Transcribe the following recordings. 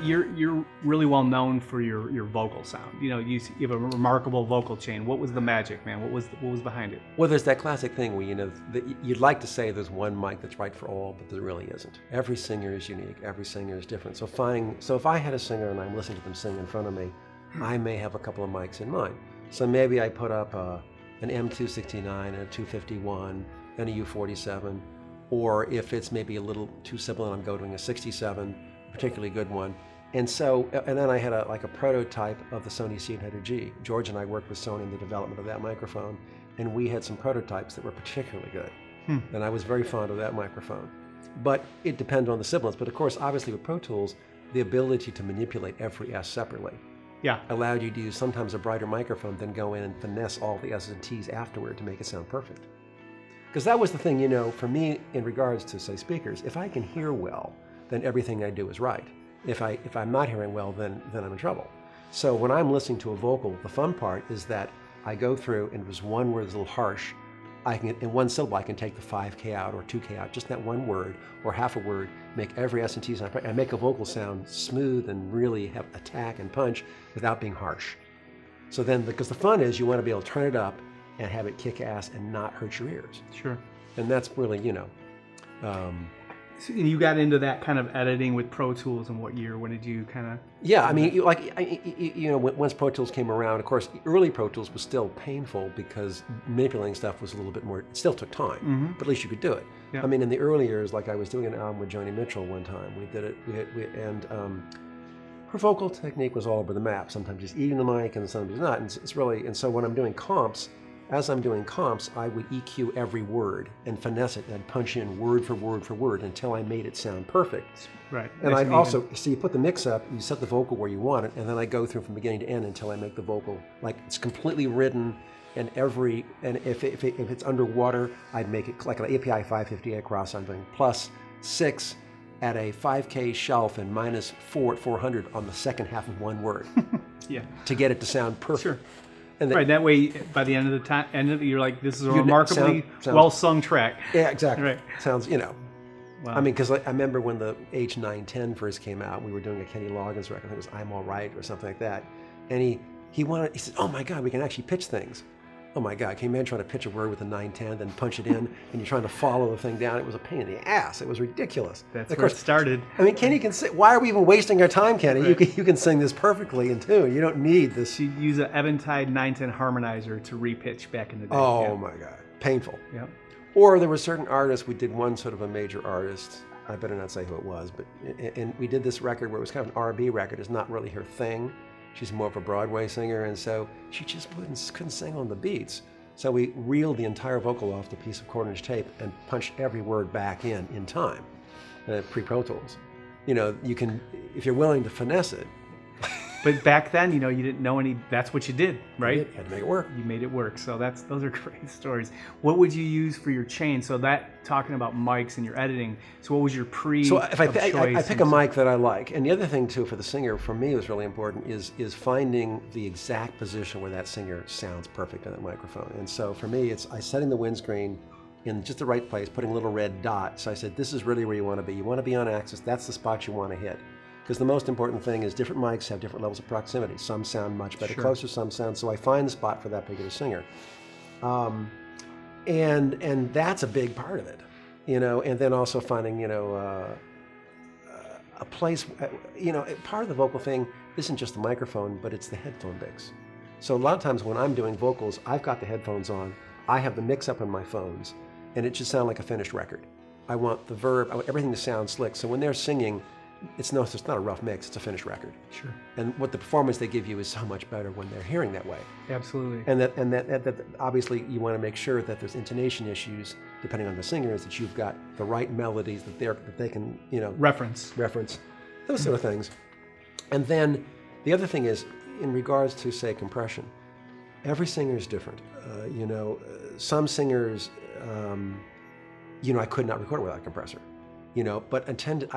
you're really well known for your vocal sound. You know, you have a remarkable vocal chain. What was the magic, man? What was behind it? Well, there's that classic thing where, you know, you'd like to say there's one mic that's right for all, but there really isn't. Every singer is unique. Every singer is different. So if I had a singer and I'm listening to them sing in front of me, I may have a couple of mics in mind. So maybe I put up an M269 and a 251 and a U47, or if it's maybe a little too simple and I'm going a 67, a particularly good one. And then I had a prototype of the Sony C800G. George and I worked with Sony in the development of that microphone, and we had some prototypes that were particularly good. And I was very fond of that microphone. But it depended on the sibilance. But of course, obviously with Pro Tools, the ability to manipulate every S separately allowed you to use sometimes a brighter microphone, then go in and finesse all the S's and T's afterward to make it sound perfect. Because that was the thing, you know, for me in regards to, say, speakers, if I can hear well, then everything I do is right. If I'm not hearing well, then I'm in trouble. So when I'm listening to a vocal, the fun part is that I go through, and if there's one word that's a little harsh, in one syllable, I can take the 5K out or 2K out, just that one word or half a word, make every S and T sound, and make a vocal sound smooth and really have attack and punch without being harsh. So then, because the fun is you want to be able to turn it up and have it kick ass and not hurt your ears. Sure. And that's really, you know. So you got into that kind of editing with Pro Tools in what year? When did you kind of? Yeah, I mean, you know, once Pro Tools came around, of course, early Pro Tools was still painful because manipulating stuff was a little bit more, it still took time, but at least you could do it. Yeah. I mean, in the early years, like I was doing an album with Joni Mitchell one time, we did it, and her vocal technique was all over the map, sometimes just eating the mic and sometimes not, and it's really, and so when I'm doing comps, as I'm doing comps, I would EQ every word and finesse it and punch in word for word for word until I made it sound perfect. Right. And I also, so you put the mix up, you set the vocal where you want it, and then I go through from beginning to end until I make the vocal, like it's completely written, and if it's underwater, I'd make it like an API 558 across, I'm doing +6 at a 5K shelf and -4 at 400 on the second half of one word. To get it to sound perfect. Sure. And that way, by the end of the you're like, this is a remarkably well-sung track. Yeah, exactly. Right. Sounds, you know. Wow. I mean, because I remember when the H910 first came out, we were doing a Kenny Loggins record. I think it was I'm All Right or something like that. And he said, oh my God, we can actually pitch things. Oh my God, can you imagine trying to pitch a word with a 910, then punch it in, and you're trying to follow the thing down? It was a pain in the ass. It was ridiculous. That's where it started. I mean, Kenny can sing. Why are we even wasting our time, Kenny? Right. You can sing this perfectly in tune. You don't need this. She'd use an Eventide 910 harmonizer to repitch back in the day. Oh my God, painful. Yeah. Or there were certain artists, we did one sort of a major artist, I better not say who it was, but and we did this record where it was kind of an R&B record. It's not really her thing. She's more of a Broadway singer, and so she just couldn't sing on the beats. So we reeled the entire vocal off the piece of quarter-inch tape and punched every word back in time, pre-Pro Tools. You know, you can, if you're willing to finesse it. But back then, you know, you didn't know any, that's what you did, right? You had to make it work. You made it work. So those are great stories. What would you use for your chain? So that, talking about mics and your editing, so what was your So if I pick a mic that I like, and the other thing too for the singer, for me was really important, is finding the exact position where that singer sounds perfect on that microphone. And so for me, it's setting the windscreen in just the right place, putting a little red dot. So I said, this is really where you want to be. You want to be on axis. That's the spot you want to hit. Because the most important thing is different mics have different levels of proximity. Some sound much better closer, some sound, so I find the spot for that particular singer. And that's a big part of it, you know, and then also finding, you know, a place, you know, part of the vocal thing isn't just the microphone, but it's the headphone mix. So a lot of times when I'm doing vocals, I've got the headphones on, I have the mix up on my phones, and it should sound like a finished record. I want the verb, I want everything to sound slick. So when they're singing, it's not a rough mix, it's a finished record. Sure. And what the performance they give you is so much better when they're hearing that way. Absolutely. And that obviously you want to make sure that there's intonation issues, depending on the singers, that you've got the right melodies that they can, you know, reference, those sort of things. And then the other thing is, in regards to, say, compression, every singer is different. You know, some singers, you know, I could not record without a compressor. You know, but I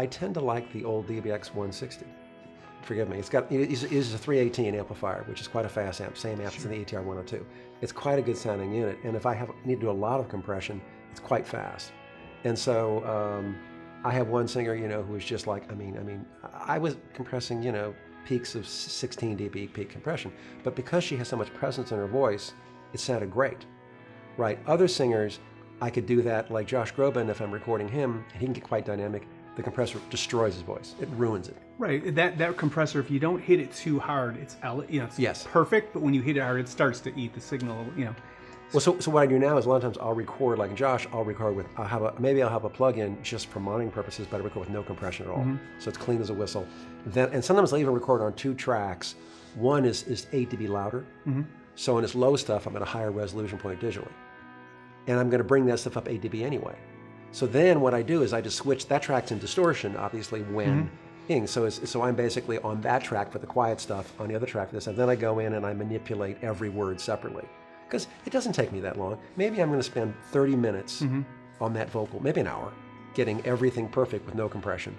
tend to like the old DBX 160. Forgive me. It is a 318 amplifier, which is quite a fast amp, same amp as in the ATR 102. It's quite a good sounding unit, and if I need to do a lot of compression, it's quite fast. And so I have one singer, you know, who is just like, I mean, I was compressing, peaks of 16 dB peak compression. But because she has so much presence in her voice, it sounded great, right? Other singers, I could do that, like Josh Groban, if I'm recording him, and he can get quite dynamic, the compressor destroys his voice. It ruins it. Right. That compressor, if you don't hit it too hard, it's Yes. perfect. But when you hit it hard, it starts to eat the signal. Well, so what I do now is a lot of times I'll record, like Josh, maybe I'll have a plug-in just for monitoring purposes, but I record with no compression at all. So it's clean as a whistle. And sometimes I'll even record on 2 tracks. One is 8 dB louder. So in its low stuff, I'm at a higher resolution point digitally. And I'm going to bring that stuff up 8 dB anyway. So then what I do is I just switch, that track's in distortion, obviously, when so I'm basically on that track for the quiet stuff, on the other track for this, and then I go in and I manipulate every word separately. Because it doesn't take me that long. Maybe I'm going to spend 30 minutes on that vocal, maybe an hour, getting everything perfect with no compression.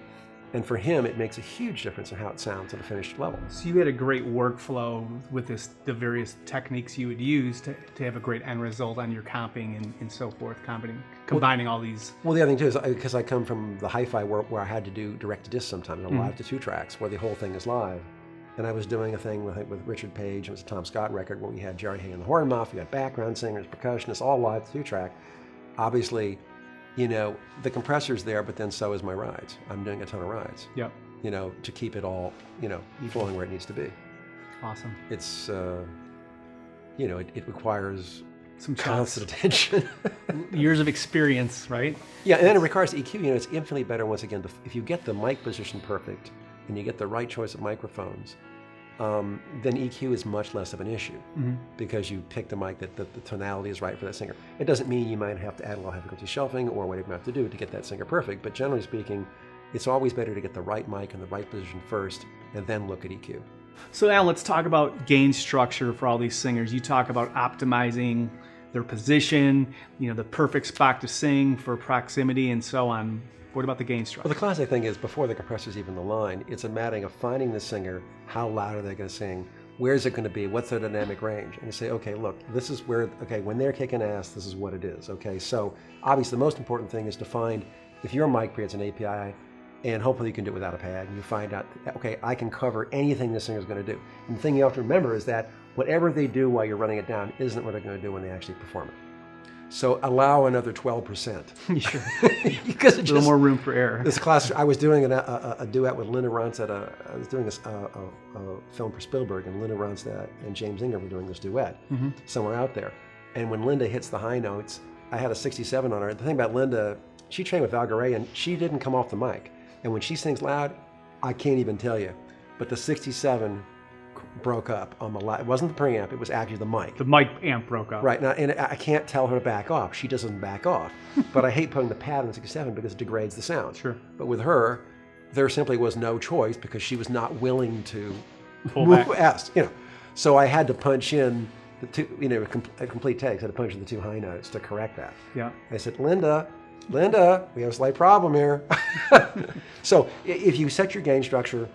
And for him, it makes a huge difference in how it sounds at a finished level. So you had a great workflow with the various techniques you would use to have a great end result on your comping and so forth, combining all these. Well, the other thing too is because I come from the hi-fi where I had to do direct-to-disc sometimes, a live to 2 tracks, where the whole thing is live. And I was doing a thing with Richard Page. It was a Tom Scott record where we had Jerry Hay and the Horn Muff, we had background singers, percussionists, all live to 2 track. Obviously, the compressor's there, but then so is my rides. I'm doing a ton of rides. Yep. To keep it all, flowing where it needs to be. Awesome. It's, it requires some constant attention. Years of experience, right? Yeah, and then in regards to EQ, it's infinitely better once again, if you get the mic position perfect and you get the right choice of microphones, then EQ is much less of an issue because you pick the mic that the tonality is right for that singer. It doesn't mean you might have to add a little difficulty shelving or whatever you have to do to get that singer perfect, but generally speaking, it's always better to get the right mic in the right position first and then look at EQ. So Al, let's talk about gain structure for all these singers. You talk about optimizing their position, the perfect spot to sing for proximity and so on. What about the gain structure? Well, the classic thing is before the compressor's even the line, it's a matter of finding the singer, how loud are they going to sing, where is it going to be, what's their dynamic range, and you say, okay, look, this is where, when they're kicking ass, this is what it is, okay? So obviously the most important thing is to find, if your mic creates an API, and hopefully you can do it without a pad, and you find out, okay, I can cover anything the singer's going to do. And the thing you have to remember is that whatever they do while you're running it down isn't what they're going to do when they actually perform it. So allow another 12%. Sure. Because a little more room for error. This class, I was doing a duet with Linda Ronstadt. I was doing a film for Spielberg, and Linda Ronstadt and James Inger were doing this duet somewhere out there. And when Linda hits the high notes, I had a 67 on her. The thing about Linda, she trained with Val Garay, and she didn't come off the mic. And when she sings loud, I can't even tell you. But the 67 broke up on the it wasn't the preamp, it was actually the mic. The mic amp broke up. Right, now, and I can't tell her to back off. She doesn't back off. But I hate putting the pad on the 67 because it degrades the sound. Sure. But with her, there simply was no choice because she was not willing to pull back. So I had to punch in the 2, a complete take. So I had to punch in the 2 high notes to correct that. Yeah. I said, Linda, we have a slight problem here. So if you set your gain structure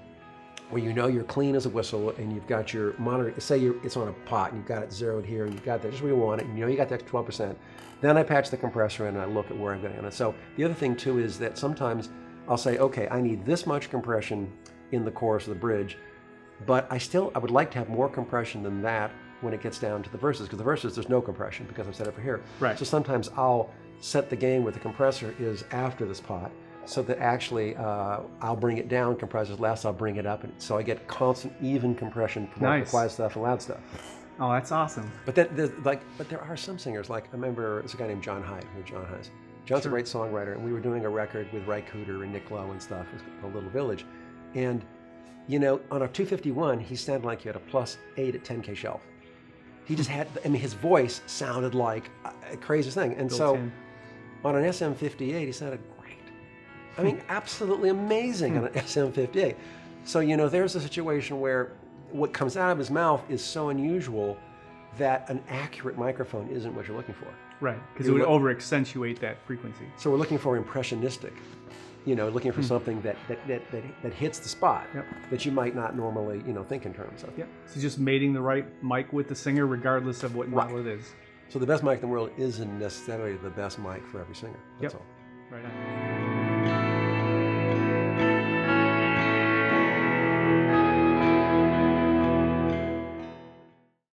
where you're clean as a whistle and you've got your monitor, say it's on a pot and you've got it zeroed here and you've got that just where you want it and you got the extra 12%, then I patch the compressor in and I look at where I'm going. And so the other thing too is that sometimes I'll say, okay, I need this much compression in the chorus of the bridge, but I would like to have more compression than that when it gets down to the verses, because the verses there's no compression because I've set it for here. Right. So sometimes I'll set the gain where the compressor is after this pot, so that actually I'll bring it down, compressors less, I'll bring it up, and so I get constant, even compression for both the quiet stuff and loud stuff. Oh, that's awesome. But then, there are some singers, like I remember there's a guy named John Hyde, who John has. John's a great songwriter, and we were doing a record with Ray Cooder and Nick Lowe and stuff, it was called Little Village, and on a 251, he sounded like he had a +8 at 10K shelf. He just had, his voice sounded like a crazy thing, and so on an SM58, he sounded great. Absolutely amazing on an SM58. So, there's a situation where what comes out of his mouth is so unusual that an accurate microphone isn't what you're looking for. Right, because it would over-accentuate that frequency. So we're looking for impressionistic, looking for something that hits the spot that you might not normally, think in terms of. Yeah, so just mating the right mic with the singer regardless of what model it is. So the best mic in the world isn't necessarily the best mic for every singer. That's all. Right on.